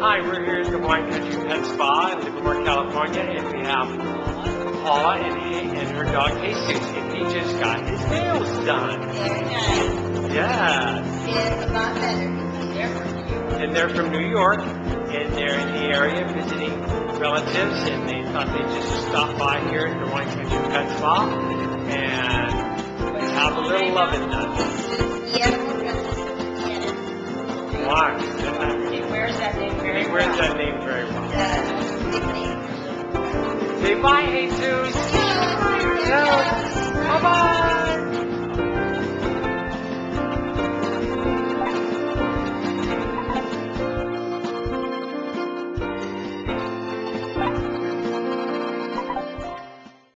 Hi, we're here at the Wine Country Pet Spa in Livermore, California, and we have Paula and her dog Jesus, and he just got his nails done. Very nice. Yeah. It's a lot better because they're from New York. And they're in the area visiting relatives, and they thought they'd just stop by here at the Wine Country Pet Spa and have a little loving done. Yeah, we're going to get it. Why? He wears that name very well. He wears that name very well. Nickname. Say bye, Jesus. Hello.